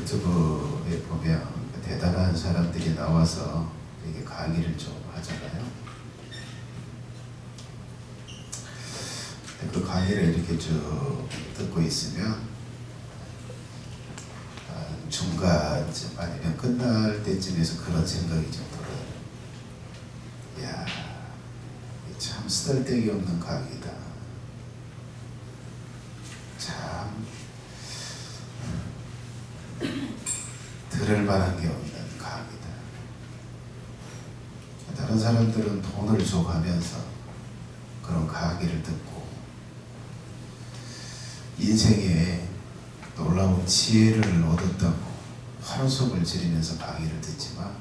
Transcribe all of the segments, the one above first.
유튜브에 보면 대단한 사람들이 나와서 이렇게 강의를 좀 하잖아요. 그 강의를 이렇게 쭉 듣고 있으면 중간쯤 아니면 끝날 때쯤에서 그런 생각이 좀 들어요. 이야, 참 쓰잘데기 없는 강의다. 참 들을 만한 게 없는 강의다. 다른 사람들은 돈을 줘가면서 그런 강의를 듣고 인생에 놀라운 지혜를 얻었다고 환호성을 지르면서 강의를 듣지만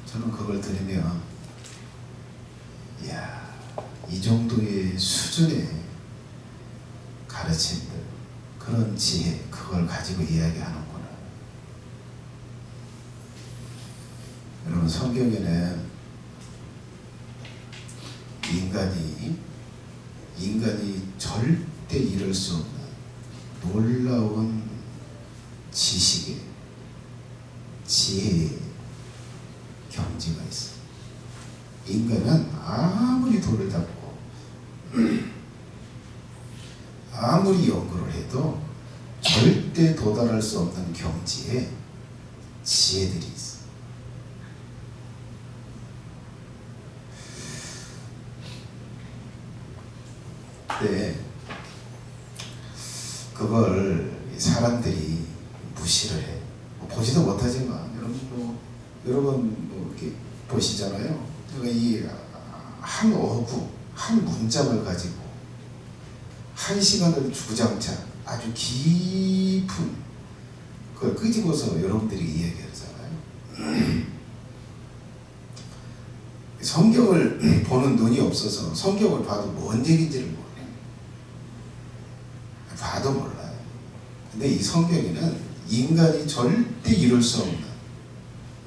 저는 그걸 들으면 이야, 이 정도의 수준의 가르침들, 그런 지혜, 그걸 가지고 이야기하는구나. 여러분, 성경에는 인간이 절대 이룰 수 없는 놀라운 지식의, 지혜의 경지가 있어. 인간은 아무리 돌을 닦고 아무리 연구를 해도 절대 도달할 수 없는 경지에 지혜들이 있어. 근데 그걸 사람들이 무시를 해. 보지도 못하지만 여러분 이렇게 보시잖아요. 제가 이 한 어구, 한 문장을 가지고 한 시간을 주구장창 아주 깊은 그걸 끄집어서 여러분들이 이야기하잖아요. 성경을 보는 눈이 없어서 성경을 봐도 뭔 얘기인지를 몰라요. 봐도 몰라요. 근데 이 성경에는 인간이 절대 이룰 수 없는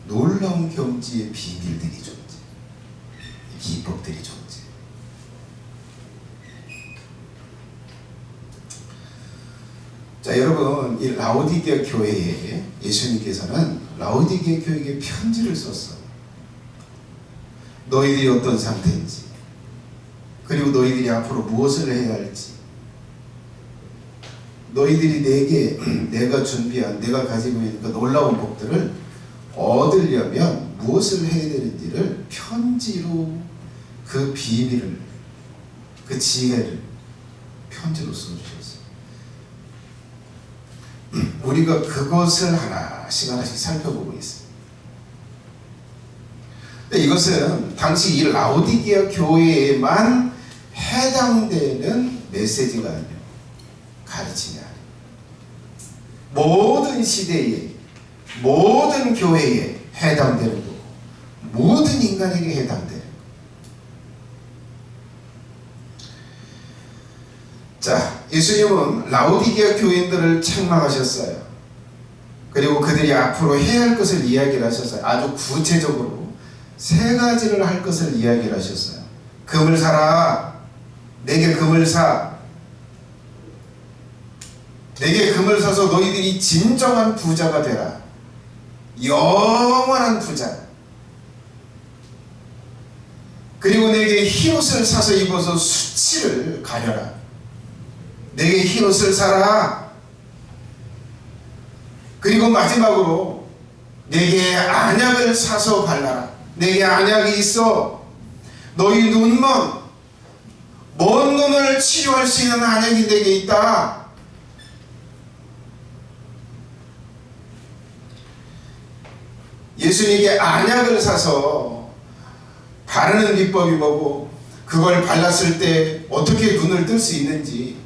놀라운 경지의 비밀들이 존재, 기법들이 존재. 자, 여러분, 이 라오디게아 교회에 예수님께서는 라오디게아 교회에게 편지를 썼어요. 너희들이 어떤 상태인지, 그리고 너희들이 앞으로 무엇을 해야 할지, 너희들이 내가 준비한, 내가 가지고 있는 그 놀라운 복들을 얻으려면 무엇을 해야 되는지를 편지로, 그 비밀을, 그 지혜를 편지로 써주셨어요. 우리가 그것을 하나씩 살펴보고 있습니다. 이것은 당시 이 라오디게아 교회에만 해당되는 메시지가 아니에요. 가르침이 아니에요. 모든 시대에, 모든 교회에 해당되는 거고, 모든 인간에게 해당되는 거예요. 자, 예수님은 라오디게아 교인들을 책망하셨어요. 그리고 그들이 앞으로 해야 할 것을 이야기를 하셨어요. 아주 구체적으로 3가지를 할 것을 이야기를 하셨어요. 금을 사라. 내게 금을 사. 내게 금을 사서 너희들이 진정한 부자가 되라. 영원한 부자. 그리고 내게 흰옷을 사서 입어서 수치를 가려라. 내게 흰옷을 사라. 그리고 마지막으로 내게 안약을 사서 발라라. 내게 안약이 있어. 너희 먼 눈을 치료할 수 있는 안약이 내게 있다. 예수님께 안약을 사서 바르는 비법이 뭐고, 그걸 발랐을 때 어떻게 눈을 뜰 수 있는지.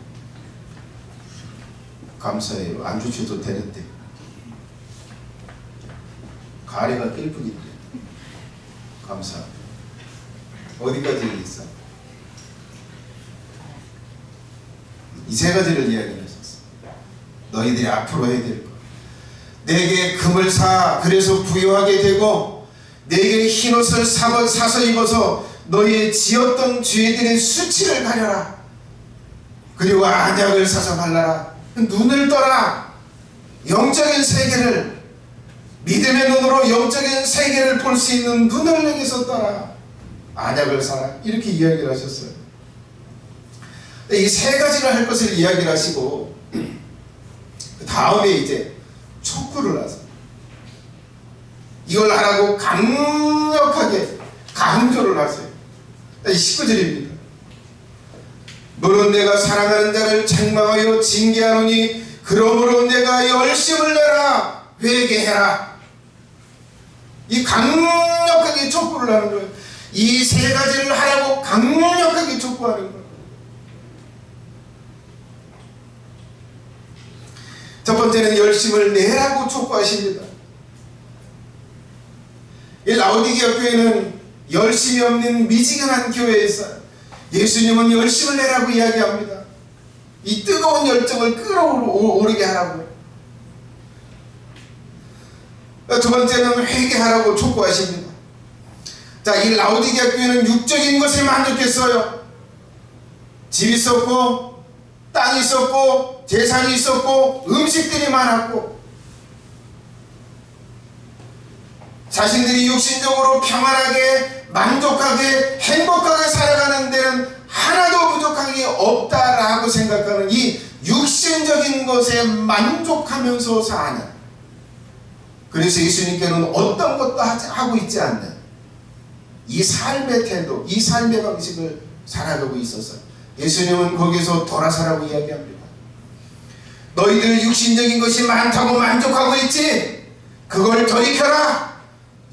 감사해요. 안 주셔도 되는데. 가래가 낄 뿐인데. 감사합니다. 어디까지 있어? 이 3가지를 이야기하셨어. 너희들이 앞으로 해야 될 것. 내게 금을 사. 그래서 부유하게 되고, 내게 흰옷을 사서 입어서 너희의 지었던 죄들의 수치를 가려라. 그리고 안약을 사서 발라라. 눈을 떠라. 영적인 세계를, 믿음의 눈으로 영적인 세계를 볼 수 있는 눈을 내게서 떠나 안약을 사라, 이렇게 이야기를 하셨어요. 이 세 가지를 할 것을 이야기를 하시고 그 다음에 이제 촉구를 하세요. 이걸 하라고 강력하게 강조를 하세요. 19절입니다. 너는 내가 사랑하는 자를 책망하여 징계하노니 그러므로 내가 열심을 내라, 회개해라. 이 강력하게 촉구를 하는 거예요. 이 세 가지를 하라고 강력하게 촉구하는 거예요. 첫 번째는 열심을 내라고 촉구하십니다. 이 라오디게아 교회는 열심이 없는 미지근한 교회였어요. 예수님은 열심을 내라고 이야기합니다. 이 뜨거운 열정을 끌어오르게 하라고. 두 번째는 회개하라고 촉구하십니다. 자, 이 라오디게아 교회는 육적인 것에 만족했어요. 집 있었고, 땅이 있었고, 재산이 있었고, 음식들이 많았고, 자신들이 육신적으로 평안하게, 만족하게, 행복하게 살아가는 데는 하나도 부족한 게 없다라고 생각하는 이 육신적인 것에 만족하면서 사는, 그래서 예수님께는 어떤 것도 하고 있지 않는 이 삶의 태도, 이 삶의 방식을 살아가고 있었어요. 예수님은 거기서 돌아서라고 이야기합니다. 너희들 육신적인 것이 많다고 만족하고 있지? 그걸 돌이켜라.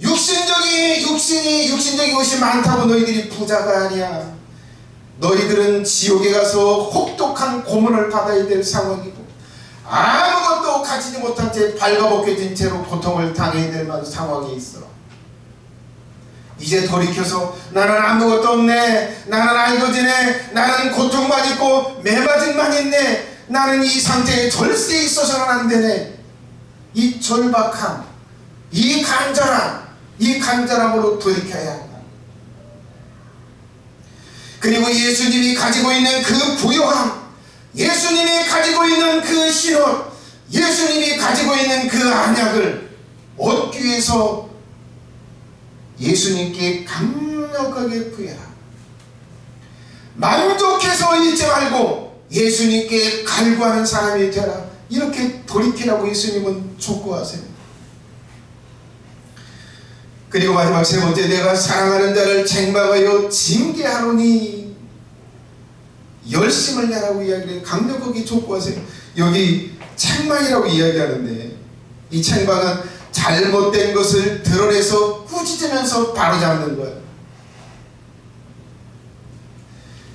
육신적인 것이 많다고 너희들이 부자가 아니야. 너희들은 지옥에 가서 혹독한 고문을 받아야 될 상황이고, 아무것도 가지지 못한 채 발가벗겨진 채로 고통을 당해야 될 만한 상황에 있어. 이제 돌이켜서 나는 아무것도 없네, 나는 알거지네, 나는 고통만 있고 매맞음만 있네, 나는 이 상태에 절세 있어서는 안 되네, 이 절박함, 이 간절함으로 돌이켜야 한다. 그리고 예수님이 가지고 있는 그 부요함, 예수님이 가지고 있는 그 신혼, 예수님이 가지고 있는 그 안약을 얻기 위해서 예수님께 강력하게 구해라. 만족해서 있지 말고 예수님께 갈구하는 사람이 되라. 이렇게 돌이키라고 예수님은 촉구하세요. 그리고 마지막 세 번째, 내가 사랑하는 자를 책망하여 징계하노니 열심을 내라고 이야기를 강력하게 촉구하세요. 여기 책망이라고 이야기하는데, 이 책망은 잘못된 것을 드러내서 꾸짖으면서 바로잡는 거예요.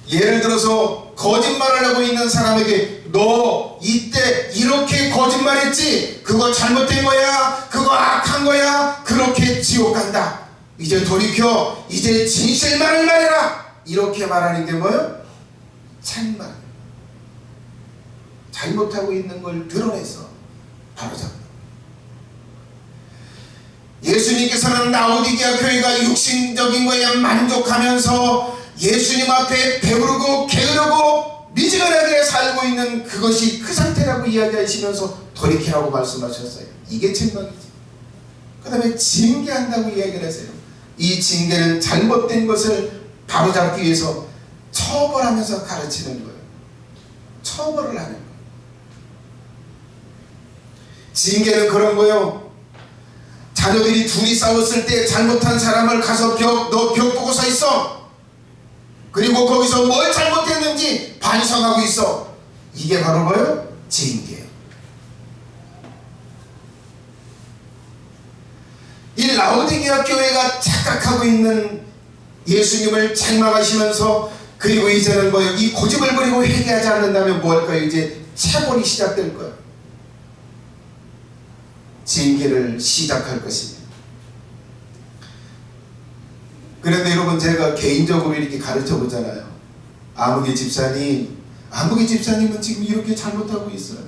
예를 들어서 거짓말을 하고 있는 사람에게 너 이때 이렇게 거짓말했지? 그거 잘못된 거야, 그거 악한 거야, 그렇게 지옥 간다, 이제 돌이켜, 이제 진실만을 말해라, 이렇게 말하는 게 뭐예요? 책망. 잘못하고 있는 걸 드러내서 바로잡는. 예수님께서는 라오디게아 교회가 육신적인 거에 만족하면서 예수님 앞에 배부르고 게으르고 미지근하게 살고 있는 그것이 그 상태라고 이야기하시면서 돌이키라고 말씀하셨어요. 이게 책망이지. 그 다음에 징계한다고 이야기를 하세요. 이 징계는 잘못된 것을 바로잡기 위해서 처벌하면서 가르치는 거예요. 처벌을 하는 거예요. 징계는 그런 거예요. 자녀들이 둘이 싸웠을 때 잘못한 사람을 가서 너 벽 보고 서 있어. 그리고 거기서 뭘 잘못했는지 반성하고 있어. 이게 바로 뭐예요? 징계예요. 이 라오디게아 교회가 착각하고 있는 예수님을 책망하시면서, 그리고 이제는 뭐예요? 이 고집을 부리고 회개하지 않는다면 뭐 할까요? 이제 체벌이 시작될 거예요. 징계를 시작할 것입니다. 그런데 여러분, 제가 개인적으로 이렇게 가르쳐 보잖아요. 아무개 집사님은 지금 이렇게 잘못하고 있어요.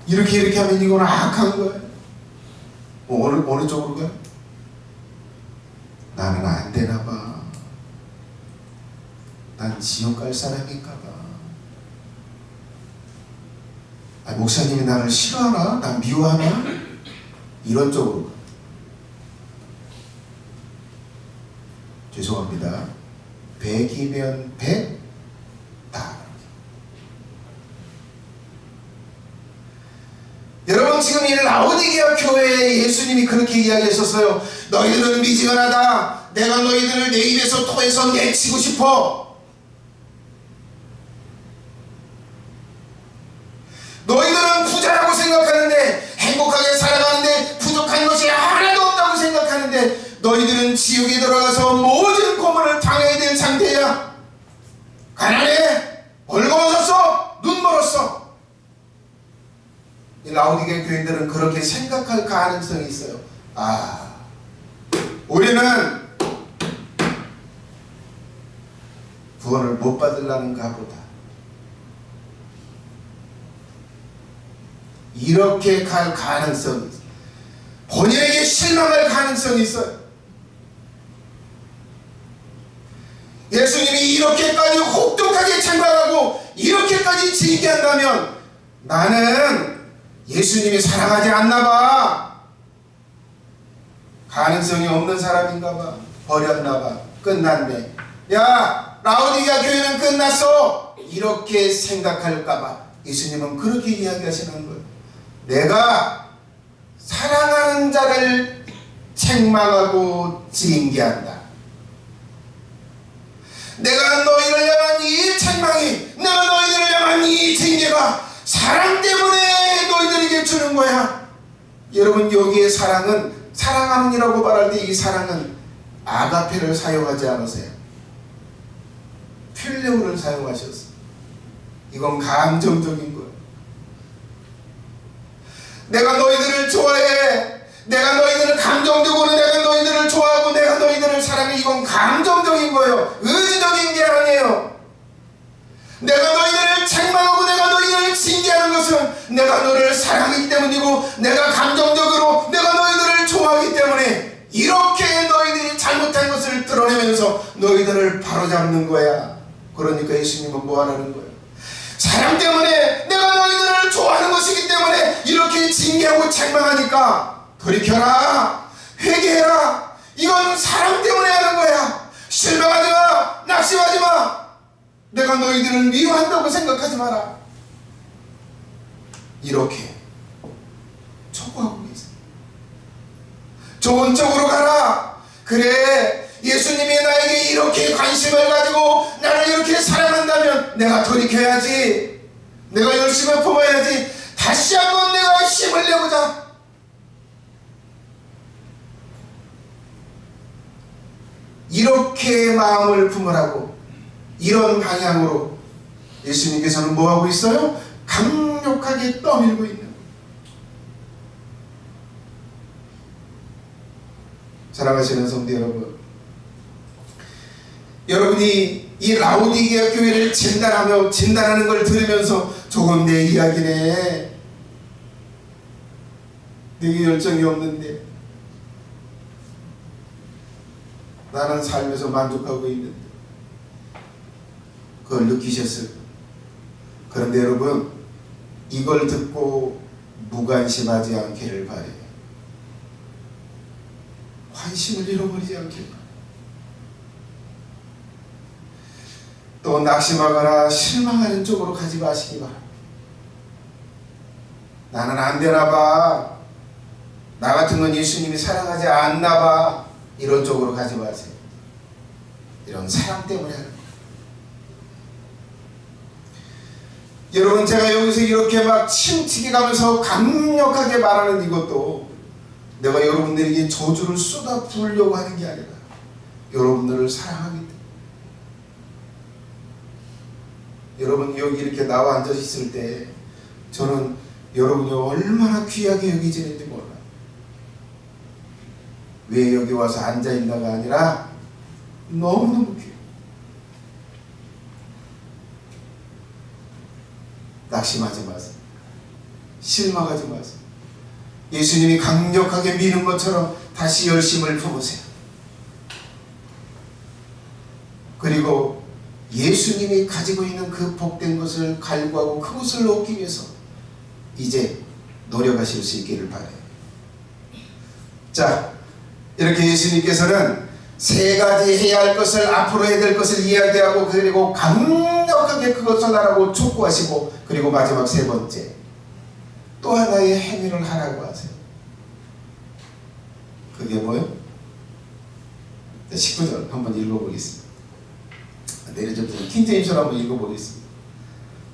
이렇게 하면 이건 악한 거예요. 어느 쪽으로 가요? 나는 안 되나 봐. 난 지옥 갈 사람인가 봐. 목사님이 나를 싫어하나? 나 미워하나? 이런 쪽으로. 죄송합니다. 100이면 100 다. 여러분, 지금 이 라오디게아 교회에 예수님이 그렇게 이야기했었어요. 너희들은 미지근하다. 내가 너희들을 내 입에서 토해서 내치고 싶어. 너희들은 부자라고 생각하는데, 행복하게 살아가는데 부족한 것이 하나도 없다고 생각하는데, 너희들은 지옥에 들어가서 모든 고문을 당해야 될 상태야. 가난해, 벌거벗었어, 눈 멀었어. 이 라오디게아 교인들은 그렇게 생각할 가능성이 있어요. 우리는 구원을 못 받으려는가 보다. 이렇게 갈 가능성이 있어요. 본인에게 실망할 가능성이 있어요. 예수님이 이렇게까지 혹독하게 책망하고 이렇게까지 징계한다면 나는 예수님이 사랑하지 않나봐, 가능성이 없는 사람인가봐, 버렸나봐, 끝났네, 야 라오디게아 교회는 끝났어, 이렇게 생각할까봐 예수님은 그렇게 이야기하시는 거예요. 내가 사랑하는 자를 책망하고 징계한다. 내가 너희를 향한 이 책망이, 내가 너희들을 향한 이 징계가 사랑 때문에 너희들에게 주는 거야. 여러분, 여기에 사랑은, 사랑하는이라고 말할 때 이 사랑은 아가페를 사용하지 않으세요. 필레오를 사용하셨어. 이건 감정적인 거예요. 내가 너희들을 좋아해, 내가 너희들을 감정적으로 내가 너희들을 좋아하고 내가 너희들을 사랑해. 이건 감정적인 거예요. 의지적인 게 아니에요. 내가 너희들을 책망하고 내가 너희들을 징계하는 것은 내가 너를 사랑하기 때문이고, 내가 감정적으로 내가 너희들을 좋아하기 때문에 이렇게 너희들이 잘못한 것을 드러내면서 너희들을 바로잡는 거야. 그러니까 예수님은 뭐 하라는 거예요? 사랑 때문에, 내가 너희들을 좋아하는 것이기 때문에 이렇게 징계하고 책망하니까 돌이켜라, 회개해라. 이건 사랑 때문에 하는 거야. 실망하지 마, 낙심하지 마. 내가 너희들을 미워한다고 생각하지 마라. 이렇게 촉구하고 계세요. 좋은 쪽으로 가라. 그래, 예수님이 나에게 이렇게 관심을 가지고 나를 이렇게 사랑한다면 내가 돌이켜야지, 내가 열심히 품어야지, 다시 한번 내가 힘을 내보자. 이렇게 마음을 품으라고, 이런 방향으로 예수님께서는 뭐하고 있어요? 강력하게 떠밀고 있는 거예요. 사랑하시는 성도 여러분, 여러분이 이 라오디게아 교회를 진단하는 걸 들으면서 조금 내 이야기네, 내게 열정이 없는데, 나는 삶에서 만족하고 있는데, 그걸 느끼셨어요. 그런데 여러분, 이걸 듣고 무관심하지 않기를 바래요. 관심을 잃어버리지 않기를 바래요. 또 낙심하거나 실망하는 쪽으로 가지 마시기 바랍니다. 나는 안 되나 봐, 나 같은 건 예수님이 사랑하지 않나 봐, 이런 쪽으로 가지 마세요. 이런 사랑 때문에 하는 거예요. 여러분, 제가 여기서 이렇게 막 침튀게 가면서 강력하게 말하는 이것도 내가 여러분들에게 저주를 쏟아 부으려고 하는 게 아니라 여러분들을 사랑하기 때문에. 여러분, 여기 이렇게 나와 앉아 있을 때 저는 여러분이 얼마나 귀하게 여기지는지 몰라요. 왜 여기 와서 앉아 있나가 아니라 너무너무 귀해요. 낙심하지 마세요. 실망하지 마세요. 예수님이 강력하게 미는 것처럼 다시 열심을 품으세요. 그리고 예수님이 가지고 있는 그 복된 것을 갈구하고 그것을 얻기 위해서 이제 노력하실 수 있기를 바라요. 자, 이렇게 예수님께서는 세 가지 해야 할 것을, 앞으로 해야 될 것을 이야기하고, 그리고 강력하게 그것을 하라고 촉구하시고, 그리고 마지막 세 번째 또 하나의 행위를 하라고 하세요. 그게 뭐예요? 19절 한번 읽어보겠습니다. 내려접어서 킹제임스로 한번 읽어보겠습니다.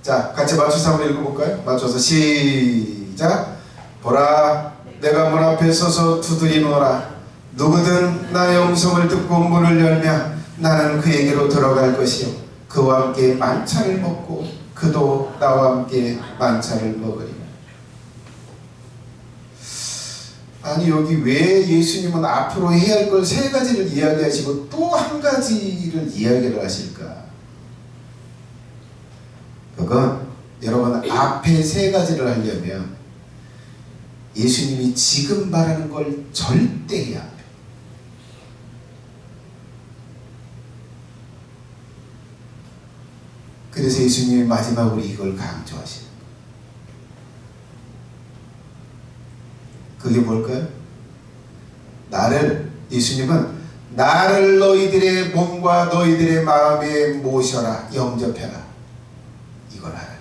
자, 같이 맞춰서 한번 읽어볼까요? 맞춰서 시작. 보라, 내가 문 앞에 서서 두드리노라. 누구든 나의 음성을 듣고 문을 열면 나는 그에게로 들어갈 것이요 그와 함께 만찬을 먹고 그도 나와 함께 만찬을 먹으리라. 아니, 여기 왜 예수님은 앞으로 해야 할 걸 세 가지를 이야기하시고 또 한 가지를 이야기를 하실까? 그건 여러분, 앞에 세 가지를 하려면 예수님이 지금 말하는 걸 절대 해야 합니다. 그래서 예수님이 마지막으로 이걸 강조하시는 거예요. 그게 뭘까요? 예수님은 나를 너희들의 몸과 너희들의 마음에 모셔라, 영접해라, 이걸 하라.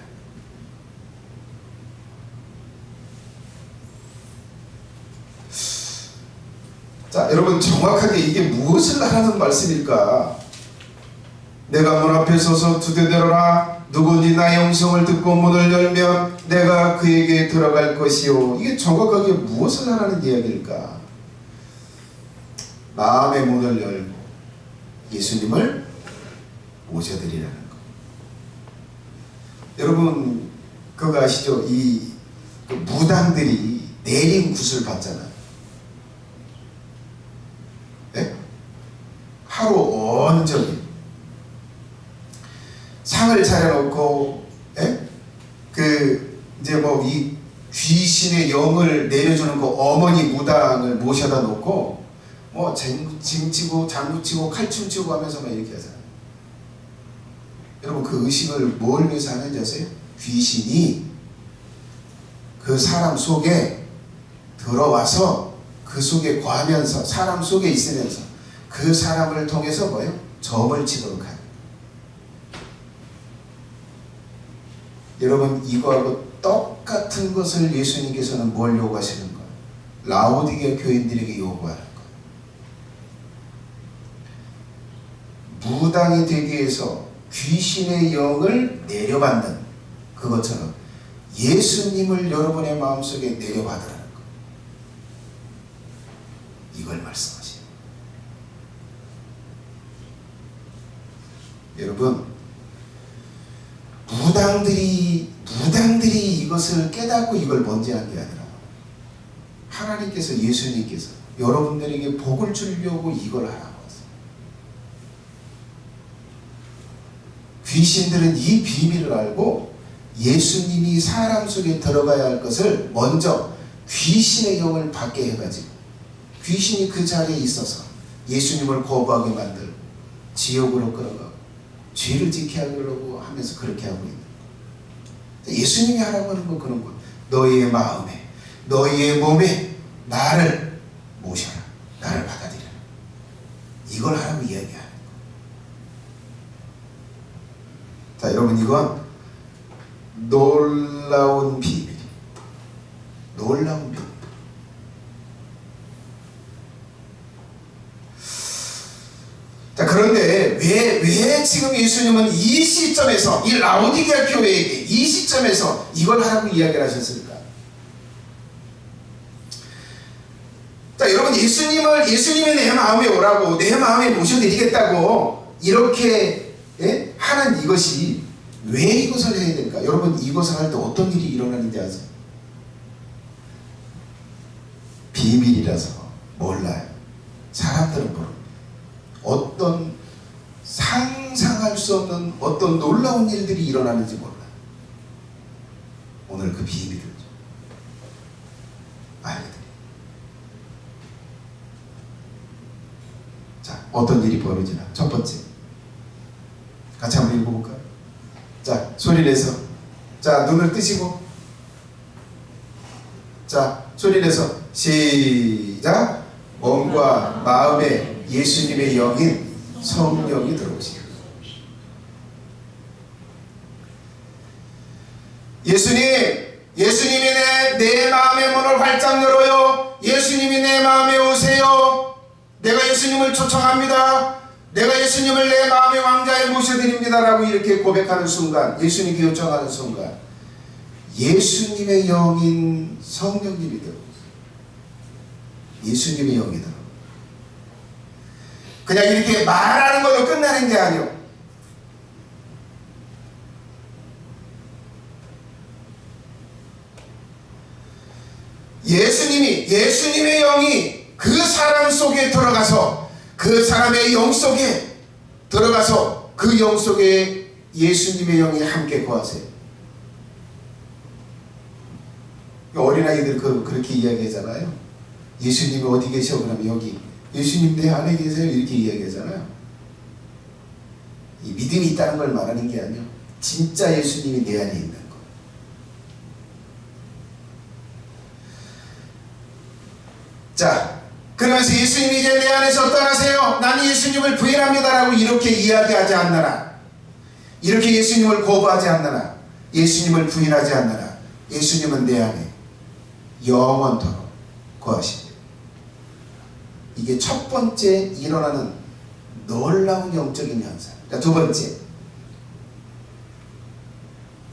자, 여러분, 정확하게 이게 무엇을 하라는 말씀일까? 내가 문 앞에 서서 두드려라. 누구니 나의 음성을 듣고 문을 열면 내가 그에게 들어갈 것이요. 이게 정확하게 무엇을 하라는 이야기일까? 마음의 문을 열고 예수님을 모셔드리라는 것. 여러분, 그거 아시죠? 그 무당들이 내린 굿을 받잖아요. 네? 하루 온종일 상을 차려놓고, 이제 뭐 이 귀신의 영을 내려주는 그 어머니 무당을 모셔다 놓고, 뭐 징치고 장구치고 칼춤치고 하면서 막 이렇게 하잖아요. 여러분, 그 의식을 뭘 위해서 하는지 아세요? 귀신이 그 사람 속에 들어와서 그 속에 거하면서, 사람 속에 있으면서 그 사람을 통해서 뭐예요? 점을 치도록 하는. 여러분, 이거하고 똑같은 것을 예수님께서는 뭘 요구하시는 거예요? 라오디게아 교인들에게 요구하는 거예요. 무당이 되기 위해서 귀신의 영을 내려받는 그것처럼 예수님을 여러분의 마음속에 내려받으라는 거예요. 이걸 말씀하시는 거예요. 여러분, 무당들이 이것을 깨닫고 이걸 먼저 한 게 아니라 하나님께서, 예수님께서 여러분들에게 복을 주려고 이걸 하라고 했어요. 귀신들은 이 비밀을 알고 예수님이 사람 속에 들어가야 할 것을 먼저 귀신의 영을 받게 해가지고 귀신이 그 자리에 있어서 예수님을 거부하게 만들고 지옥으로 끌어가고 죄를 지게 하려고 하면서 그렇게 하고 있는 거예요. 예수님이 하라고 하는 건 그런 거예요. 너희의 마음에, 너희의 몸에 나를 모셔라, 나를 받아들여라, 이걸 하라고 이야기하는 거예요. 자, 여러분, 이건 놀라운 비밀, 놀라운 비밀. 자, 그런데 왜 지금 예수님은 이 시점에서, 이 라오디게아 교회에게 이 시점에서 이걸 하라고 이야기를 하셨을까? 자, 여러분, 예수님이 내 마음에 오라고, 내 마음에 모셔드리겠다고 이렇게 하는 이것이 왜 이것을 해야 될까? 여러분, 이것을 할 때 어떤 일이 일어나는지 아세요? 비밀이라서 몰라요. 사람들은 모릅니다. 어떤 상상할 수 없는 어떤 놀라운 일들이 일어나는지 몰라요. 오늘 그 비밀을 좀 알려드려요. 자, 어떤 일이 벌어지나? 첫 번째, 같이 한번 읽어볼까요? 자, 소리 내서, 자, 눈을 뜨시고, 자, 소리내서 시작. 몸과 마음에 예수님의 영인 성령이 들어오시고, 예수님이 내 마음의 문을 활짝 열어요. 예수님이 내 마음에 오세요. 내가 예수님을 초청합니다. 내가 예수님을 내 마음의 왕자에 모셔드립니다 라고 이렇게 고백하는 순간, 예수님이 요청하는 순간 예수님의 영인 성령님이 들어오세요. 예수님의 영이 들어오세요. 그냥 이렇게 말하는 걸로 끝나는 게 아니에요. 예수님의 영이 그 사람 속에 들어가서, 그 사람의 영 속에 들어가서 그 영 속에 예수님의 영이 함께 거하세요. 어린아이들 그렇게 이야기하잖아요. 예수님이 어디 계셔? 그러면 여기. 예수님 내 안에 계세요? 이렇게 이야기하잖아요. 이 믿음이 있다는 걸 말하는 게 아니에요. 진짜 예수님이 내 안에 있는 거. 자, 그러면서 예수님이 이제 내 안에서 떠나세요. 나는 예수님을 부인합니다라고 이렇게 이야기하지 않느나, 이렇게 예수님을 거부하지 않느나, 예수님을 부인하지 않느나, 예수님은 내 안에 영원토록 거하십니다. 이게 첫 번째 일어나는 놀라운 영적인 현상. 자, 두 번째.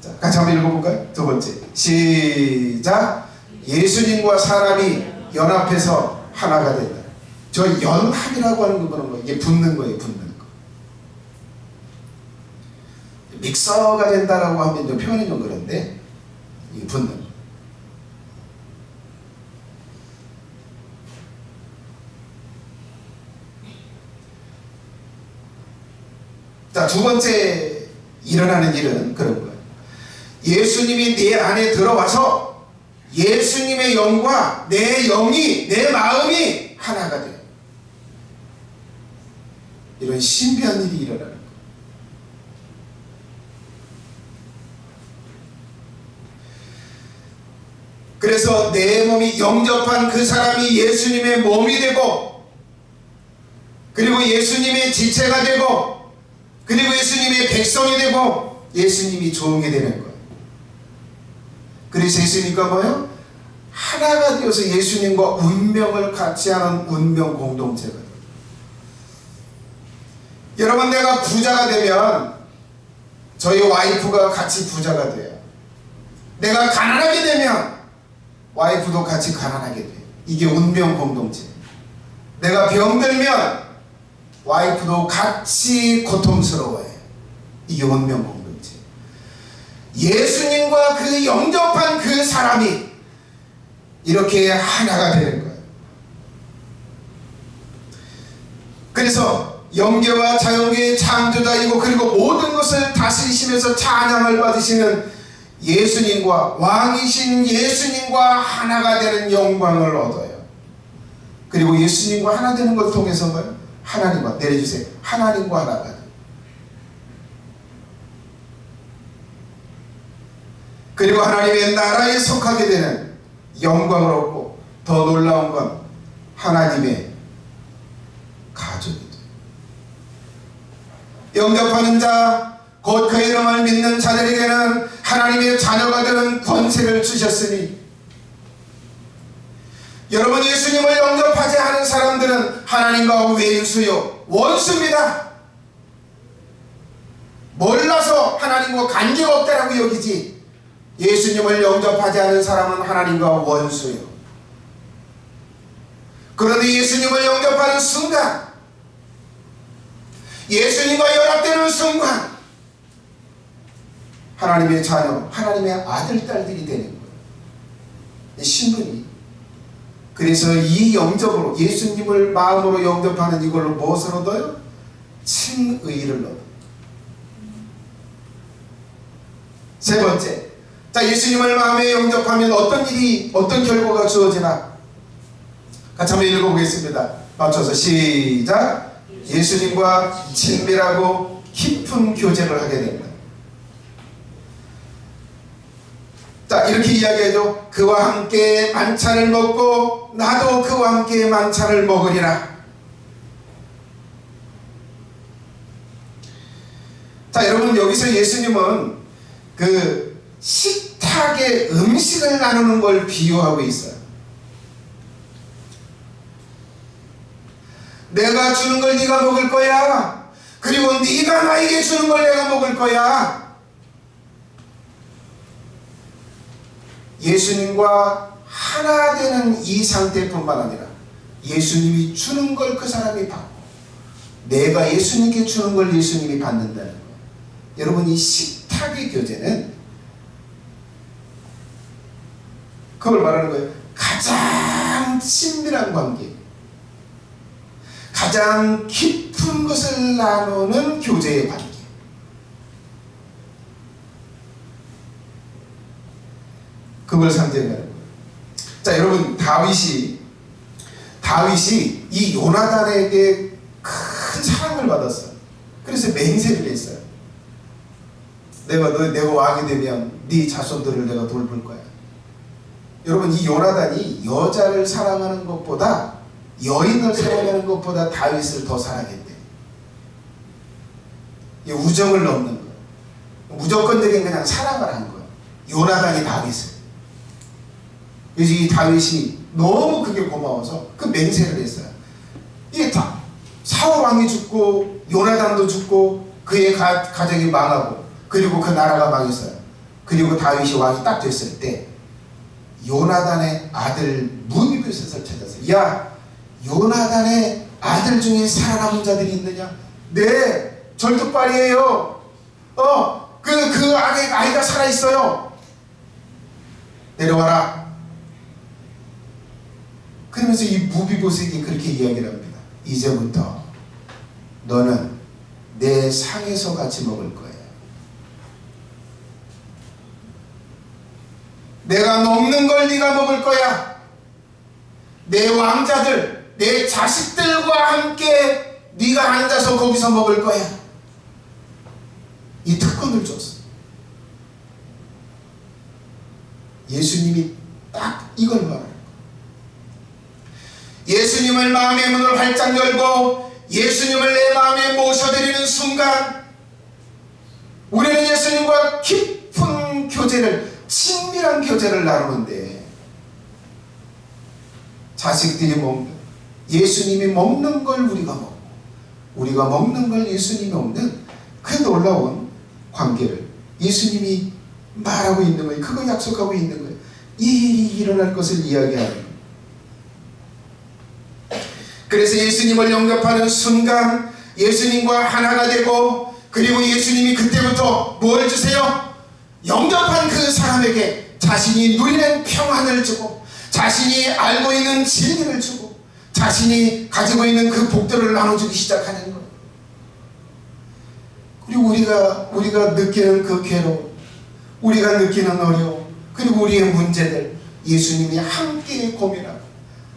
자, 같이 한번 읽어볼까요? 두 번째. 시작. 예수님과 사람이 연합해서 하나가 된다. 저 연합이라고 하는 거는 이게 붙는 거예요. 붙는 거. 믹서가 된다라고 하면 좀 표현이 좀 그런데 이게 붙는 거. 자, 두 번째 일어나는 일은 그런 거예요. 예수님이 내 안에 들어와서 예수님의 영과 내 영이, 내 마음이 하나가 돼요. 이런 신비한 일이 일어나는 거예요. 그래서 내 몸이 영접한 그 사람이 예수님의 몸이 되고, 그리고 예수님의 지체가 되고, 그리고 예수님의 백성이 되고, 예수님이 종이 되는 거예요. 그래서 예수님과 뭐예요? 하나가 되어서 예수님과 운명을 같이 하는 운명 공동체가 돼요. 여러분, 내가 부자가 되면 저희 와이프가 같이 부자가 돼요. 내가 가난하게 되면 와이프도 같이 가난하게 돼요. 이게 운명 공동체. 내가 병들면 와이프도 같이 고통스러워해요. 이게 운명 공동체. 예수님과 그 영접한 그 사람이 이렇게 하나가 되는 거예요. 그래서 영계와 자연계의 창조자이고, 그리고 모든 것을 다스리시면서 찬양을 받으시는 예수님과, 왕이신 예수님과 하나가 되는 영광을 얻어요. 그리고 예수님과 하나 되는 걸 통해서 뭐예요? 하나님과, 내려주세요. 하나님과 하나가 돼요. 그리고 하나님의 나라에 속하게 되는 영광을 얻고, 더 놀라운 건 하나님의 가족이 돼요. 영접하는 자, 곧 그 이름을 믿는 자들에게는 하나님의 자녀가 되는 권세를 주셨으니, 여러분, 예수님을 영접하지 않은 사람들은 하나님과 왼수요, 원수입니다. 몰라서 하나님과 관계가 없다라고 여기지, 예수님을 영접하지 않은 사람은 하나님과 원수요. 그런데 예수님을 영접하는 순간, 예수님과 연합되는 순간, 하나님의 자녀, 하나님의 아들, 딸들이 되는 거예요. 신분이. 그래서 이 영접으로, 예수님을 마음으로 영접하는 이걸로 무엇을 얻어요? 칭의를 얻어요. 세 번째, 자, 예수님을 마음에 영접하면 어떤 일이, 어떤 결과가 주어지나? 같이 한번 읽어보겠습니다. 맞춰서 시작. 예수님과 친밀하고 깊은 교제를 하게 됩니다. 자, 이렇게 이야기하죠. 그와 함께 만찬을 먹고 나도 그와 함께 만찬을 먹으리라. 자, 여러분, 여기서 예수님은 그 식탁에 음식을 나누는 걸 비유하고 있어요. 내가 주는 걸 네가 먹을 거야. 그리고 네가 나에게 주는 걸 내가 먹을 거야. 예수님과 하나 되는 이 상태뿐만 아니라 예수님이 주는 걸 그 사람이 받고 내가 예수님께 주는 걸 예수님이 받는다는 거예요. 여러분, 이 식탁의 교제는 그걸 말하는 거예요. 가장 친밀한 관계, 가장 깊은 것을 나누는 교제의 관계. 그걸 상징하는 거예요. 자, 여러분, 다윗이 이 요나단에게 큰 사랑을 받았어요. 그래서 맹세를 했어요. 내가 왕이 되면 네 자손들을 내가 돌볼 거야. 여러분, 이 요나단이 여자를 사랑하는 것보다, 여인을 사랑하는 것보다 다윗을 더 사랑했대. 이 우정을 넘는 거예요. 무조건적인 그냥 사랑을 한 거예요. 요나단이 다윗을. 그래서 이 다윗이 너무 그게 고마워서 그 맹세를 했어요. 이게 다 사울 왕이 죽고 요나단도 죽고 그의 가정이 망하고 그리고 그 나라가 망했어요. 그리고 다윗이 왕이 딱 됐을 때 요나단의 아들 무비보셋을 찾아서, 야, 요나단의 아들 중에 살아남은 자들이 있느냐? 네, 절뚝발이에요. 그 아이가 살아있어요. 내려와라. 그러면서 이 무비보셋이 그렇게 이야기를 합니다. 이제부터 너는 내 상에서 같이 먹을 거야. 내가 먹는 걸 네가 먹을 거야. 내 왕자들, 내 자식들과 함께 네가 앉아서 거기서 먹을 거야. 이 특권을 줬어. 예수님이 딱 이걸 말하는 거예요. 예수님을 마음의 문을 활짝 열고 예수님을 내 마음에 모셔드리는 순간 우리는 예수님과 깊은 교제를, 친밀한 교제를 나누는데, 자식들이 먹는, 예수님이 먹는 걸 우리가 먹고 우리가 먹는 걸 예수님이 먹는 그 놀라운 관계를 예수님이 말하고 있는 거예요. 그거 약속하고 있는 거예요. 이 일이 일어날 것을 이야기하는 거예요. 그래서 예수님을 영접하는 순간 예수님과 하나가 되고, 그리고 예수님이 그때부터 뭘 주세요? 영접한 그 사람에게 자신이 누리는 평안을 주고, 자신이 알고 있는 진리를 주고, 자신이 가지고 있는 그 복들을 나눠주기 시작하는 거예요. 그리고 우리가 느끼는 그 괴로움, 우리가 느끼는 어려움, 그리고 우리의 문제들, 예수님이 함께 고민하고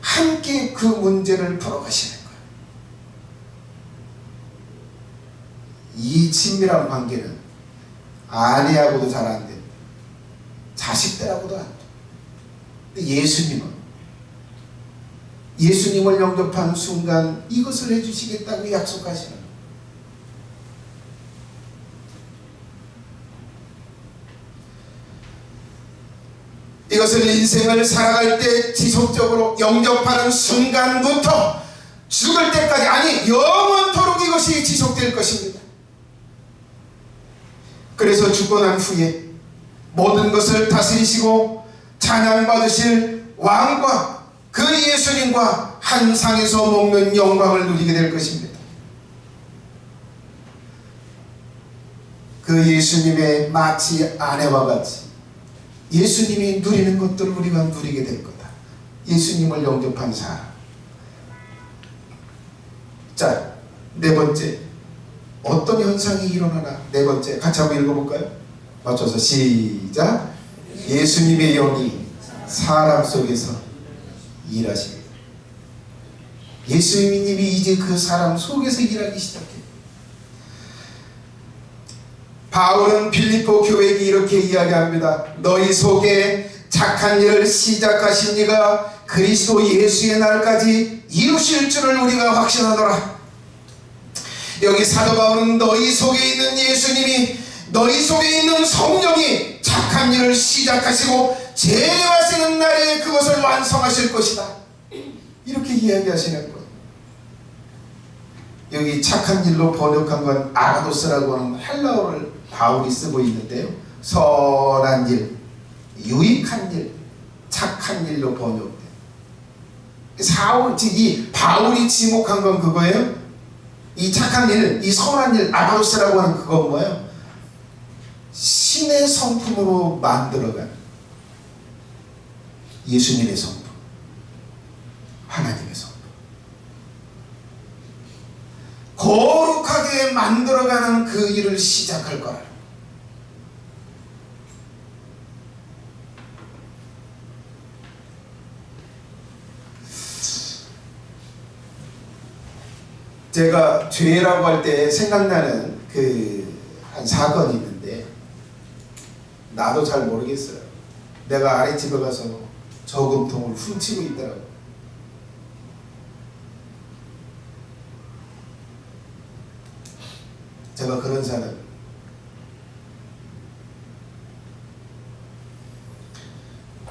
함께 그 문제를 풀어가시는 거예요. 이 친밀한 관계는 아내하고도 잘 안 된다. 자식들하고도 안 돼. 근데 예수님을 영접한 순간 이것을 해주시겠다고 약속하시는 거예요. 이것을 인생을 살아갈 때 지속적으로 영접하는 순간부터 죽을 때까지, 아니 영원토록 이것이 지속될 것입니다. 그래서 죽고 난 후에 모든 것을 다스리시고 찬양받으실 왕과 그 예수님과 한 상에서 먹는 영광을 누리게 될 것입니다. 그 예수님의 마치 아내와 같이 예수님이 누리는 것들을 우리가 누리게 될 거다. 예수님을 영접한 사람. 자, 네 번째, 어떤 현상이 일어나나? 네 번째, 같이 한번 읽어볼까요? 맞춰서 시작. 예수님의 영이 사람 속에서 일하십니다. 예수님이 이제 그 사람 속에서 일하기 시작해요. 바울은 빌립보 교회에게 이렇게 이렇게 이야기합니다. 너희 속에 착한 일을 시작하신 이가 그리스도 예수의 날까지 이루실 줄을 우리가 확신하노라. 여기 사도 바울은 너희 속에 있는 예수님이, 너희 속에 있는 성령이 착한 일을 시작하시고 재림하시는 날에 그것을 완성하실 것이다, 이렇게 이야기하시는 거예요. 여기 착한 일로 번역한 건 아가도스라고 하는 헬라어를 바울이 쓰고 있는데요, 선한 일, 유익한 일, 착한 일로 번역돼요. 이 바울이 지목한 건 그거예요. 이 착한 일, 이 선한 일, 아가도스라고 하는 그건 뭐예요? 신의 성품으로 만들어가는 예수님의 성품, 하나님의 성품, 거룩하게 만들어가는 그 일을 시작할 거라. 제가 죄라고 할 때 생각나는 한 사건이 있는데, 나도 잘 모르겠어요. 내가 아랫집에 가서 저금통을 훔치고 있더라고. 제가 그런 사람.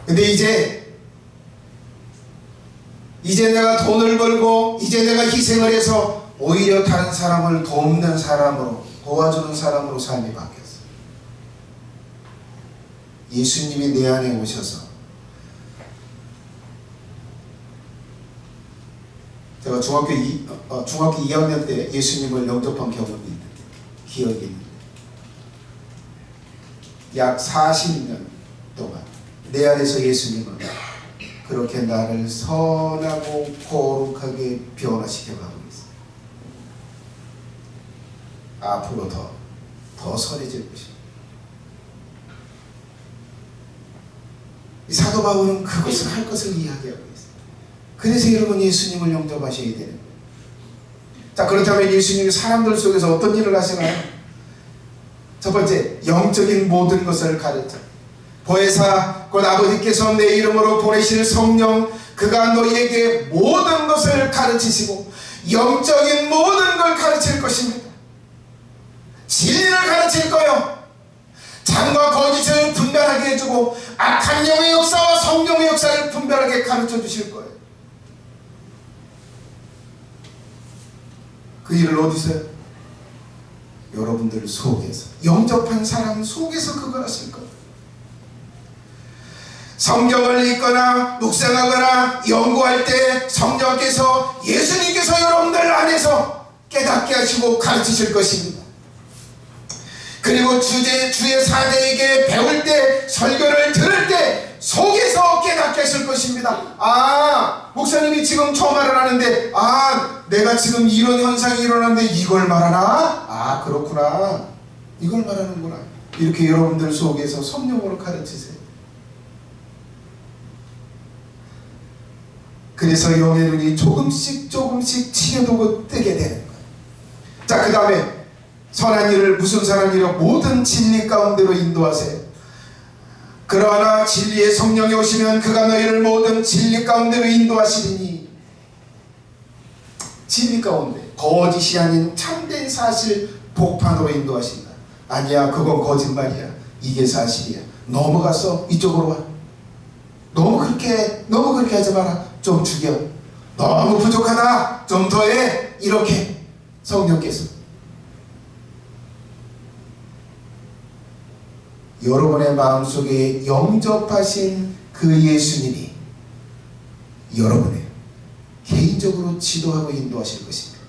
근데 이제 내가 돈을 벌고 이제 내가 희생을 해서 오히려 다른 사람을 돕는 사람으로, 도와주는 사람으로 삶이 바뀌었어요. 예수님이 내 안에 오셔서, 제가 중학교 2학년 때 예수님을 영접한 경험이 있는데, 기억이 있는데, 약 40년 동안 내 안에서 예수님은 그렇게 나를 선하고 거룩하게 변화시켜 가고 있어요. 앞으로 더 선해질 것입니다. 이 사도 바울은 그것을 할 것을 이야기하고 있어요. 그래서 여러분 예수님을 영접하셔야 되는 거예요. 자, 그렇다면 예수님이 사람들 속에서 어떤 일을 하시나요? 첫 번째, 영적인 모든 것을 가르쳐. 보혜사 곧 아버지께서 내 이름으로 보내실 성령, 그가 너희에게 모든 것을 가르치시고 영적인 모든 걸 가르칠 것입니다. 진리를 가르칠 거요. 참과 거짓을 분별하게 해주고 악한 영의 역사와 성령의 역사를 분별하게 가르쳐 주실 거예요. 그 일을 어디서요? 여러분들 속에서, 영접한 사람 속에서 그걸 하실 거예요. 성경을 읽거나 묵상하거나 연구할 때 성령께서, 예수님께서 여러분들 안에서 깨닫게 하시고 가르치실 것입니다. 그리고 주의 사대에게 배울 때, 설교를 들을 때 속에서 깨닫게 하실 것입니다. 아, 목사님이 지금 저 말을 하는데, 아, 내가 지금 이런 현상이 일어나는데 이걸 말하나? 아, 그렇구나, 이걸 말하는구나. 이렇게 여러분들 속에서 성령으로 가르치세요. 그래서 영의 눈이 조금씩 치료되고 뜨게 되는 거예요. 자, 그 다음에 선한 일을, 무슨 선한 일이요? 모든 진리 가운데로 인도하세요. 그러나 진리의 성령이 오시면 그가 너희를 모든 진리 가운데로 인도하시리니. 진리 가운데, 거짓이 아닌 참된 사실 복판으로 인도하신다. 아니야, 그건 거짓말이야, 이게 사실이야, 넘어가서 이쪽으로 와. 너무 그렇게 하지 마라, 좀 죽여. 너무 부족하다, 좀 더해. 이렇게 성령께서 여러분의 마음속에 영접하신 그 예수님이 여러분의 개인적으로 지도하고 인도하실 것입니다.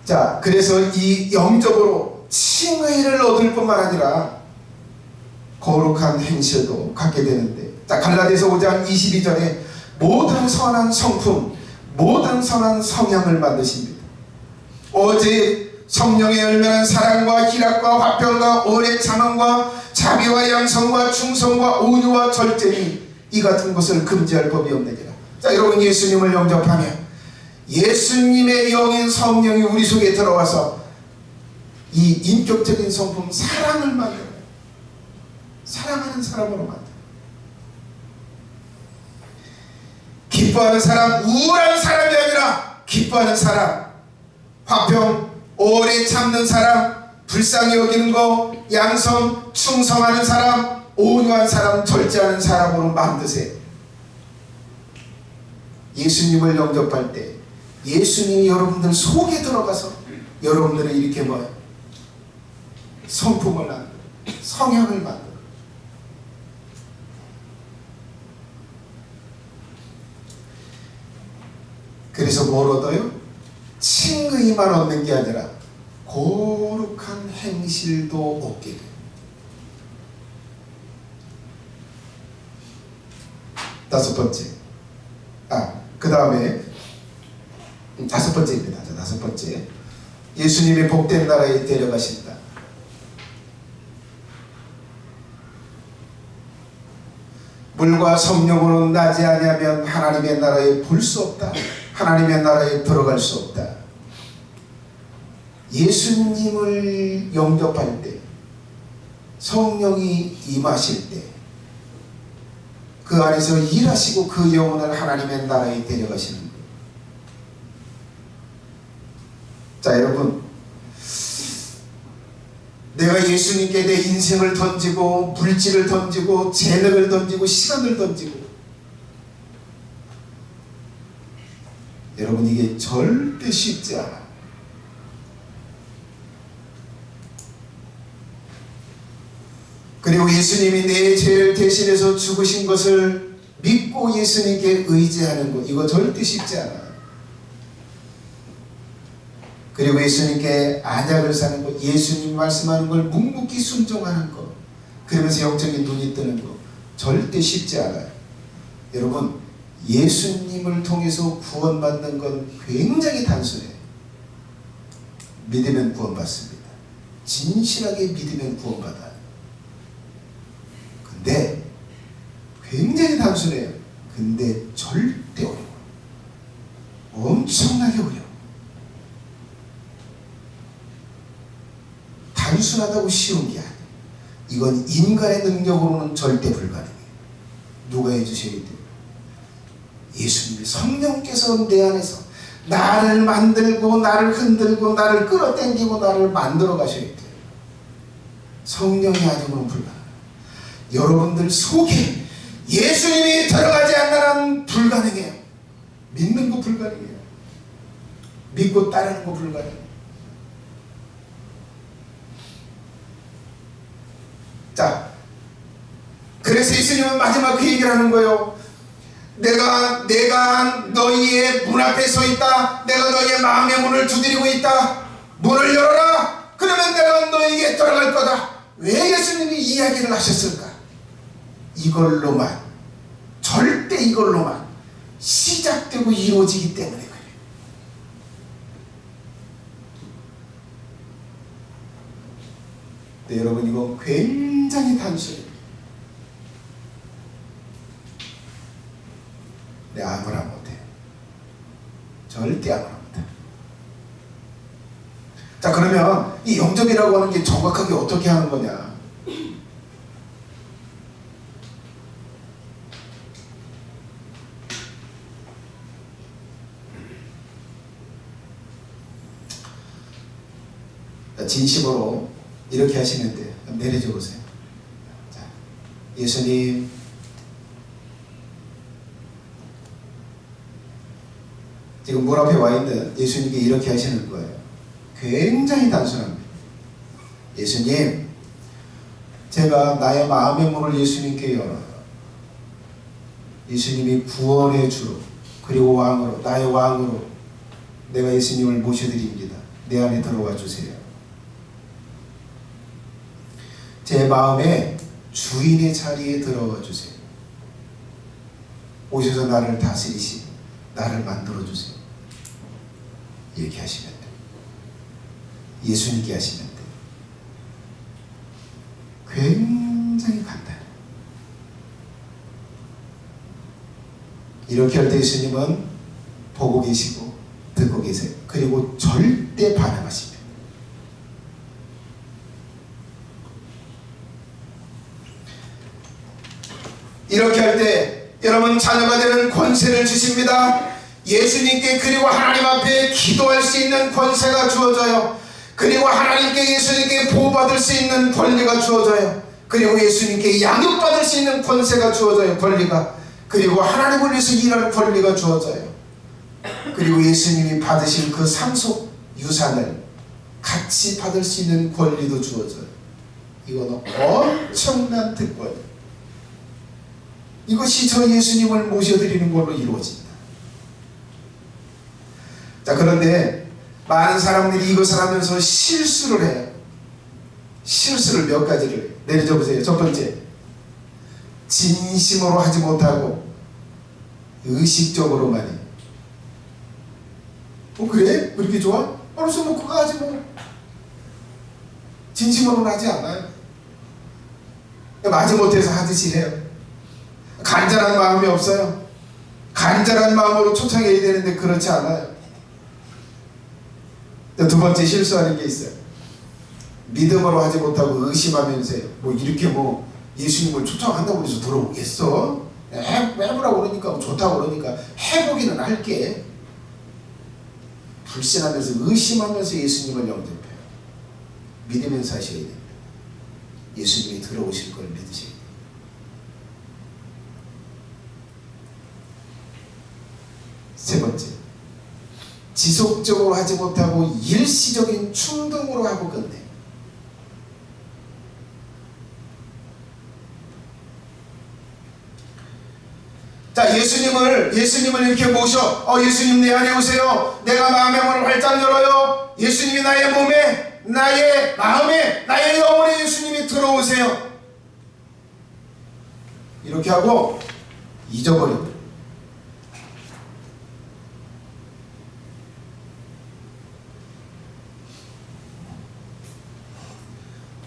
자, 그래서 이 영접으로 칭의를 얻을 뿐만 아니라 거룩한 행실도 갖게 되는데, 자, 갈라디아서 5장 22절에 모든 선한 성품, 모든 선한 성향을 만드십니다. 오직 성령의 열매는 사랑과 희락과 화평과 오래 참음과 자비와 양성과 충성과 온유와 절제니 이 같은 것을 금지할 법이 없느니라. 자, 여러분 예수님을 영접하면 예수님의 영인 성령이 우리 속에 들어와서 이 인격적인 성품 사랑을 만들어요. 사랑하는 사람으로 만들어요. 기뻐하는 사람, 우울한 사람이 아니라 기뻐하는 사람, 화평, 오래 참는 사람, 불쌍히 여기는 거, 양성, 충성하는 사람, 온유한 사람, 절제하는 사람으로 만드세요. 예수님을 영접할 때 예수님이 여러분들 속에 들어가서 여러분들을 이렇게 성품을 만들어, 성향을 만들어. 그래서 뭘 얻어요? 칭의만 얻는 게 아니라 거룩한 행실도 얻게 돼요. 다섯 번째. 그 다음에 다섯 번째입니다. 다섯 번째. 예수님이 복된 나라에 데려가신다. 물과 성령으로 나지 아니하면 하나님의 나라에 볼 수 없다. 하나님의 나라에 들어갈 수 없다. 예수님을 영접할 때, 성령이 임하실 때, 그 안에서 일하시고 그 영혼을 하나님의 나라에 데려가시는 거예요. 자, 여러분, 내가 예수님께 내 인생을 던지고 물질을 던지고 재능을 던지고 시간을 던지고, 여러분, 이게 절대 쉽지 않아요. 그리고 예수님이 내 죄를 대신해서 죽으신 것을 믿고 예수님께 의지하는 것, 이거 절대 쉽지 않아요. 그리고 예수님께 안약을 사는 것, 예수님 말씀하는 걸 묵묵히 순종하는 것, 그러면서 영적인 눈이 뜨는 것, 절대 쉽지 않아요. 여러분, 예수님을 통해서 구원받는 건 굉장히 단순해요. 믿으면 구원받습니다. 진실하게 믿으면 구원받아요. 근데 굉장히 단순해요. 근데 절대 어려워요. 엄청나게 어려워요. 단순하다고 쉬운 게 아니에요. 이건 인간의 능력으로는 절대 불가능해요. 누가 해주셔야 돼요? 예수님의 성령께서 내 안에서 나를 만들고 나를 흔들고 나를 끌어당기고 나를 만들어 가셔야 돼요. 성령이 아니고는 불가능해요. 여러분들 속에 예수님이 들어가지 않는 한 불가능해요. 믿는 거 불가능해요. 믿고 따르는 거 불가능해요. 자, 그래서 예수님은 마지막 그 얘기를 하는 거예요. 내가 너희의 문 앞에 서 있다. 내가 너희의 마음의 문을 두드리고 있다. 문을 열어라. 그러면 내가 너희에게 들어갈 거다. 왜 예수님이 이 이야기를 하셨을까? 이걸로만, 절대 이걸로만 시작되고 이루어지기 때문에 그래요. 네, 여러분, 이거 굉장히 단순해요. 네, 아무나 못해요. 절대 아무나 못해요. 자, 그러면 이 영접이라고 하는 게 정확하게 어떻게 하는 거냐? 진심으로 이렇게 하시면 돼요. 내려줘 보세요. 자, 예수님, 지금 문 앞에 와 있는 예수님께 이렇게 하시는 거예요. 굉장히 단순합니다. 예수님, 제가 나의 마음의 문을 예수님께 열어요. 예수님이 구원의 주로, 그리고 왕으로, 나의 왕으로 내가 예수님을 모셔드립니다. 내 안에 들어와 주세요. 제 마음에 주인의 자리에 들어와 주세요. 오셔서 나를 다스리시고 나를 만들어 주세요. 이렇게 하시면 돼요. 예수님께 하시면 돼요. 굉장히 간단해요. 이렇게 할 때 예수님은 보고 계시고 듣고 계세요. 그리고 절대 반응하십니다. 이렇게 할 때 여러분 자녀가 되는 권세를 주십니다. 예수님께 그리고 하나님 앞에 기도할 수 있는 권세가 주어져요. 그리고 하나님께 예수님께 보호받을 수 있는 권리가 주어져요. 그리고 예수님께 양육받을 수 있는 권세가 주어져요. 권리가. 그리고 하나님을 위해서 일하는 권리가 주어져요. 그리고 예수님이 받으신 그 상속 유산을 같이 받을 수 있는 권리도 주어져요. 이거는 엄청난 특권이에요. 이것이 저 예수님을 모셔드리는 걸로 이루어진다. 자, 그런데 많은 사람들이 이것을 하면서 실수를 해요. 실수를 몇 가지를 해요. 내려줘 보세요. 첫 번째, 진심으로 하지 못하고 의식적으로만 해요. 그래? 그렇게 좋아? 알았어, 뭐 그거 하지 뭐. 진심으로는 하지 않아요. 마지못해서 하듯이 해요. 간절한 마음이 없어요. 간절한 마음으로 초청해야 되는데 그렇지 않아요. 두 번째 실수하는 게 있어요. 믿음으로 하지 못하고 의심하면서요. 뭐 이렇게 뭐 예수님을 초청한다고 해서 들어오겠어? 해보라고 그러니까 좋다고 그러니까 해보기는 할게. 불신하면서 의심하면서 예수님을 영접해요. 믿으면서 하셔야 됩니다. 예수님이 들어오실 걸 믿으셔야 돼요. 세 번째, 지속적으로 하지 못하고 일시적인 충동으로 하고 끝내. 자, 예수님을 이렇게 모셔. 예수님 내 안에 오세요. 내가 마음의 문을 활짝 열어요. 예수님이 나의 몸에, 나의 마음에, 나의 영혼에 예수님이 들어오세요. 이렇게 하고 잊어버립니다.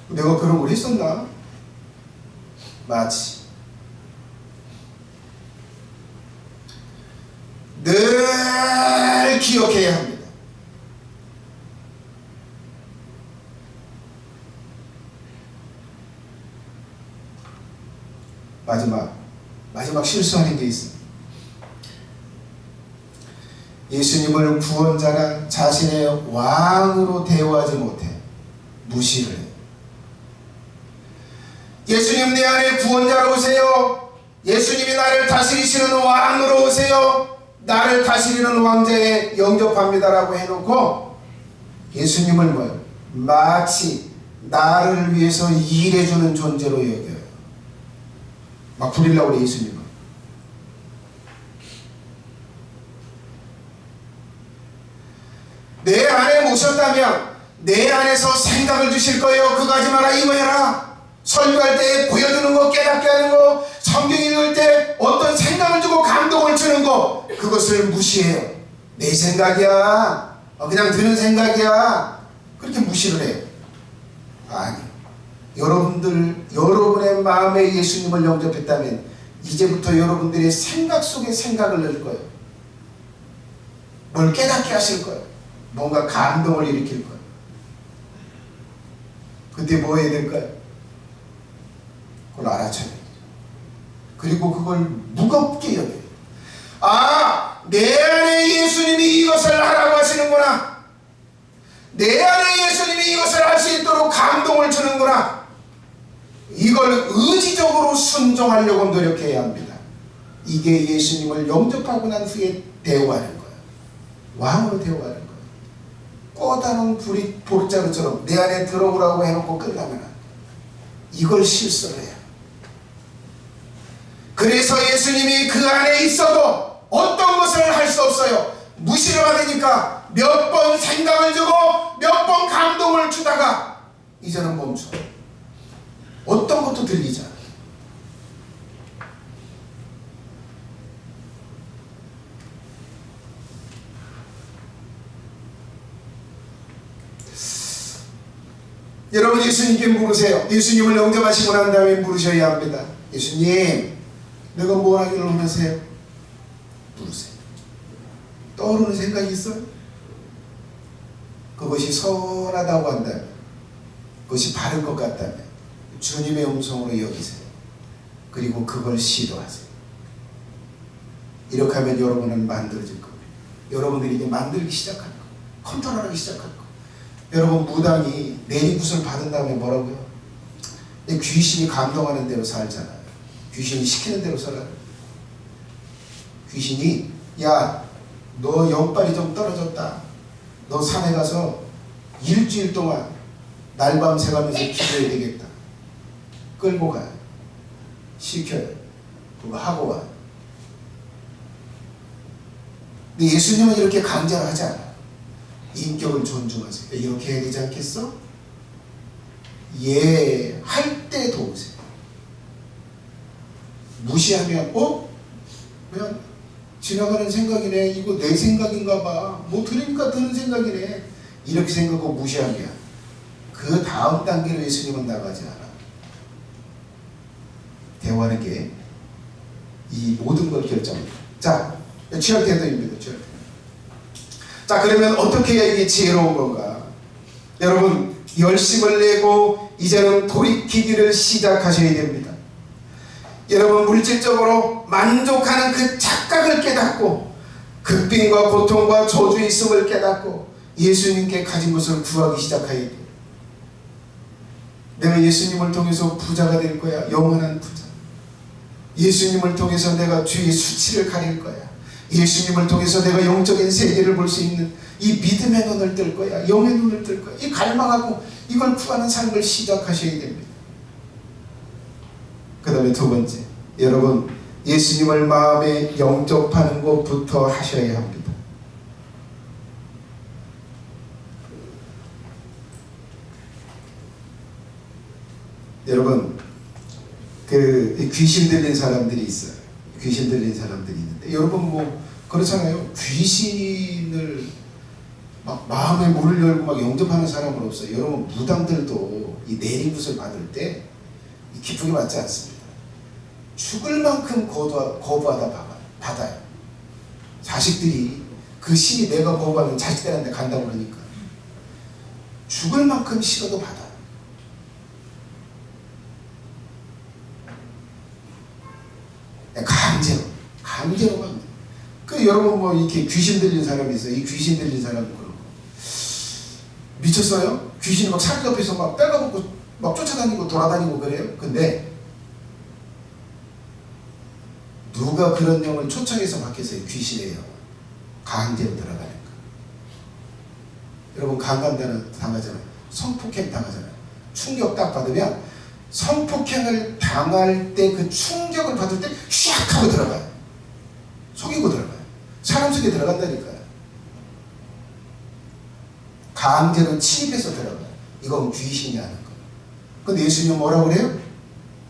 내가 그런 걸 했었나? 마치 늘 기억해야 합니다. 마지막 실수하는 게 있습니다. 예수님을 구원자나 자신의 왕으로 대우하지 못해 무시를 해요. 예수님 내 안에 구원자로 오세요. 예수님이 나를 다스리시는 왕으로 오세요. 나를 다스리는 왕자에 영접합니다라고 해놓고 예수님을 뭐요? 마치 나를 위해서 일해주는 존재로 여겨요. 막 부리려고 그래 예수님은. 내 안에 모셨다면 내 안에서 생각을 주실 거예요. 그거 하지 마라, 이거 해라. 설교할 때 보여주는 거, 깨닫게 하는 거, 성경 읽을 때 어떤 생각을 주고 감동을 주는 거, 그것을 무시해요. 내 생각이야, 그냥 드는 생각이야, 그렇게 무시를 해요. 아니, 여러분의 마음에 예수님을 영접했다면 이제부터 여러분들의 생각 속에 생각을 넣을 거예요. 뭘 깨닫게 하실 거예요. 뭔가 감동을 일으킬 거예요. 그때 뭐 해야 될까요? 그걸 알아차려야 돼요. 그리고 그걸 무겁게 여겨요. 내 안에 예수님이 이것을 하라고 하시는구나. 내 안에 예수님이 이것을 할 수 있도록 감동을 주는구나. 이걸 의지적으로 순종하려고 노력해야 합니다. 이게 예수님을 영접하고 난 후에 대우하는 거예요. 왕으로 대우하는 거예요. 꼬다른 보릿자루처럼 내 안에 들어오라고 해놓고 끝나면 이걸 실수를 해요. 그래서 예수님이 그 안에 있어도 어떤 것을 할 수 없어요. 무시를 받으니까 몇 번 생각을 주고 몇 번 감동을 주다가 이제는 멈춰. 어떤 것도 들리지 않아요. 여러분 예수님께 물으세요. 예수님을 영접하시고 난 다음에 물으셔야 합니다. 예수님, 내가 뭘 하기를 원하세요? 물으세요. 떠오르는 생각이 있어요? 그것이 선하다고 한다면, 그것이 바른 것 같다면 주님의 음성으로 여기세요. 그리고 그걸 시도하세요. 이렇게 하면 여러분은 만들어질 겁니다. 여러분들이 이제 만들기 시작할 거예요. 컨트롤하기 시작할 거예요. 여러분, 무당이 내리굿을 받은 다음에 뭐라고요? 귀신이 감동하는 대로 살잖아요. 귀신이 시키는 대로 살아요. 귀신이, 야, 너 영빨이 좀 떨어졌다. 너 산에 가서 일주일 동안 날밤 새가면서 기도해야 되겠다. 끌고 가요. 시켜요. 그거 하고 와요. 근데 예수님은 이렇게 강제로 하지 않아요. 인격을 존중하세요. 이렇게 해야 되지 않겠어? 예, 할 때 도우세요. 무시하면, 그냥 지나가는 생각이네. 이거 내 생각인가 봐. 뭐 들으니까 드는 생각이네. 이렇게 생각하고 무시하면 그 다음 단계로 예수님은 나가지 않아. 대화하는 게 이 모든 걸 결정합니다. 자, 취할 태도입니다. 취할 태도. 자, 그러면 어떻게 해야 이게 지혜로운 건가? 여러분, 열심을 내고 이제는 돌이키기를 시작하셔야 됩니다. 여러분, 물질적으로 만족하는 그 착각을 깨닫고 극빈과 고통과 저주의 있음을 깨닫고 예수님께 가진 것을 구하기 시작해야 돼요. 내가 예수님을 통해서 부자가 될 거야. 영원한 부자. 예수님을 통해서 내가 주의 수치를 가릴 거야. 예수님을 통해서 내가 영적인 세계를 볼 수 있는 이 믿음의 눈을 뜰 거야. 영의 눈을 뜰 거야. 이 갈망하고 이걸 구하는 삶을 시작하셔야 됩니다. 그 다음에 두 번째, 여러분, 예수님을 마음에 영접하는 것부터 하셔야 합니다. 여러분, 그 귀신 들린 사람들이 있어요. 귀신 들린 사람들이 있는데, 여러분 뭐 그렇잖아요. 귀신을 막 마음에 문을 열고 막 영접하는 사람은 없어요. 여러분, 무당들도 이 내리굿을 받을 때 기쁘게 받지 않습니다. 죽을 만큼 거부하다 받아요. 자식들이 그 신이 내가 거부하면 자식들한테 간다고 그러니까 죽을 만큼 싫어도 받아요. 강제로 받는. 그 여러분 뭐 이렇게 귀신 들린 사람이 있어요. 이 귀신 들린 사람은 그러고 미쳤어요? 귀신이 막 살 옆에서 막 빼가먹고 막 쫓아다니고 돌아다니고 그래요. 근데 누가 그런 영을 초청해서 받겠어요? 귀신이에요. 강제로 들어가니까. 여러분, 강간자는 당하잖아요. 성폭행 당하잖아요. 충격 딱 받으면 성폭행을 당할 때 그 충격을 받을 때 샥 하고 들어가요. 속이고 들어가요. 사람 속에 들어간다니까요. 강제로 침입해서 들어가요. 이건 귀신이 하는 거예요. 근데 예수님은 뭐라고 그래요?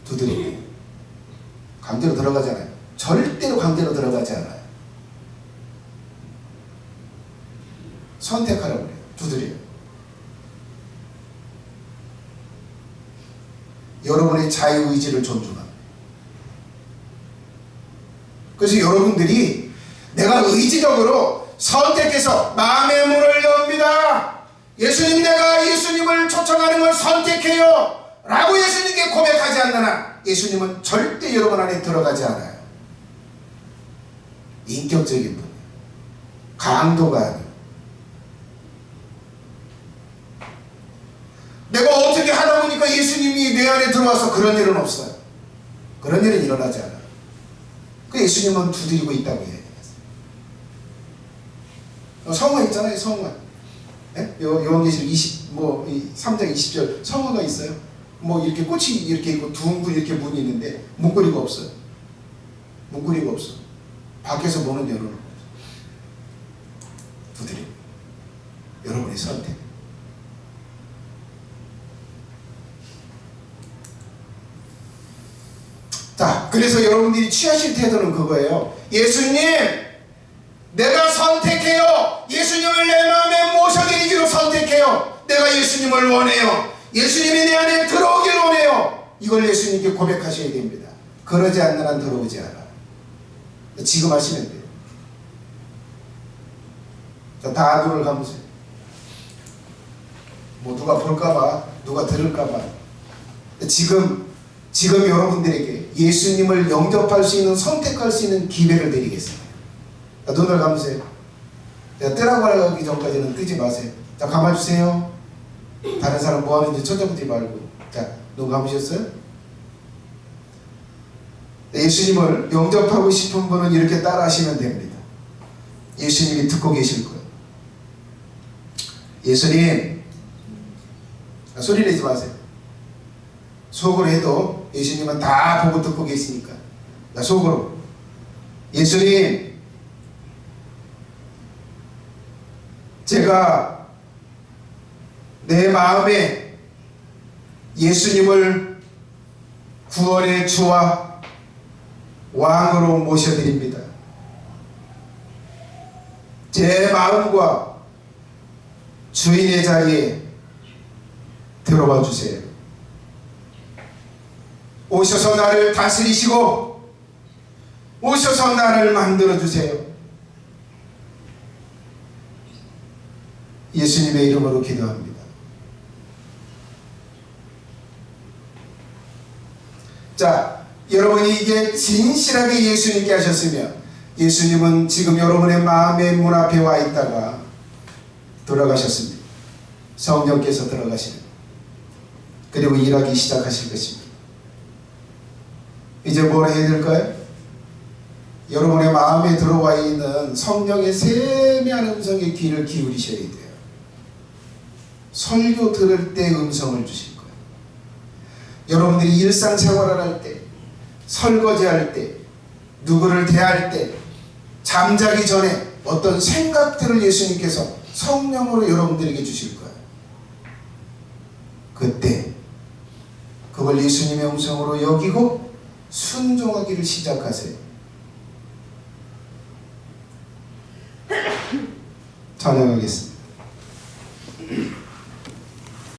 두드리고. 강제로 들어가잖아요. 절대로 강제로 들어가지 않아요. 선택하라고 그래요. 두드려요. 여러분의 자유의지를 존중합니다. 그래서 여러분들이 내가 의지적으로 선택해서 마음의 문을 엽니다. 예수님, 내가 예수님을 초청하는 걸 선택해요 라고 예수님께 고백하지 않는 예수님은 절대 여러분 안에 들어가지 않아요. 인격적인 분, 강도가 아니에요. 내가 어떻게 하다 보니까 예수님이 내 안에 들어와서 그런 일은 없어요. 그런 일은 일어나지 않아요. 그 예수님은 두드리고 있다고 얘기했어요. 성화 있잖아요. 성화. 네? 요한계시록 3장 20절 성화가 있어요. 뭐 이렇게 꽃이 이렇게 있고 둥근 이렇게 문이 있는데 문고리가 없어요. 문고리가 없어. 밖에서 보는 열어놓고 두드리고. 여러분의 선택. 자, 그래서 여러분들이 취하실 태도는 그거예요. 예수님, 내가 선택해요. 예수님을 내 마음에 모셔드리기로 선택해요. 내가 예수님을 원해요. 예수님이 내 안에 들어오기를 원해요. 이걸 예수님께 고백하셔야 됩니다. 그러지 않는 한 들어오지 않아요. 지금 하시면 돼요. 자, 다 눈을 감으세요. 뭐 누가 볼까봐, 누가 들을까봐. 지금 여러분들에게 예수님을 영접할 수 있는, 선택할 수 있는 기회를 드리겠습니다. 자, 눈을 감으세요. 뜨라고 하기 전까지는 뜨지 마세요. 자, 감아주세요. 다른 사람 뭐 하는지 쳐다보지 말고. 자, 눈 감으셨어요? 예수님을 영접하고 싶은 분은 이렇게 따라 하시면 됩니다. 예수님이 듣고 계실 거예요. 예수님, 소리 내지 마세요. 속으로 해도 예수님은 다 보고 듣고 계시니까. 속으로, 예수님, 제가 내 마음에 예수님을 구원의 주와 왕으로 모셔드립니다. 제 마음과 주인의 자리에 들어와 주세요. 오셔서 나를 다스리시고 오셔서 나를 만들어 주세요. 예수님의 이름으로 기도합니다. 자, 여러분이 이게 진실하게 예수님께 하셨으면 예수님은 지금 여러분의 마음의 문 앞에 와 있다가 돌아가셨습니다. 성령께서 들어가시는, 그리고 일하기 시작하실 것입니다. 이제 뭘 해야 될까요? 여러분의 마음에 들어와 있는 성령의 세미한 음성에 귀를 기울이셔야 돼요. 설교 들을 때 음성을 주실 거예요. 여러분들이 일상생활을 할 때, 설거지할 때, 누구를 대할 때, 잠자기 전에 어떤 생각들을 예수님께서 성령으로 여러분들에게 주실 거예요. 그때 그걸 예수님의 음성으로 여기고 순종하기를 시작하세요. 찬양하겠습니다.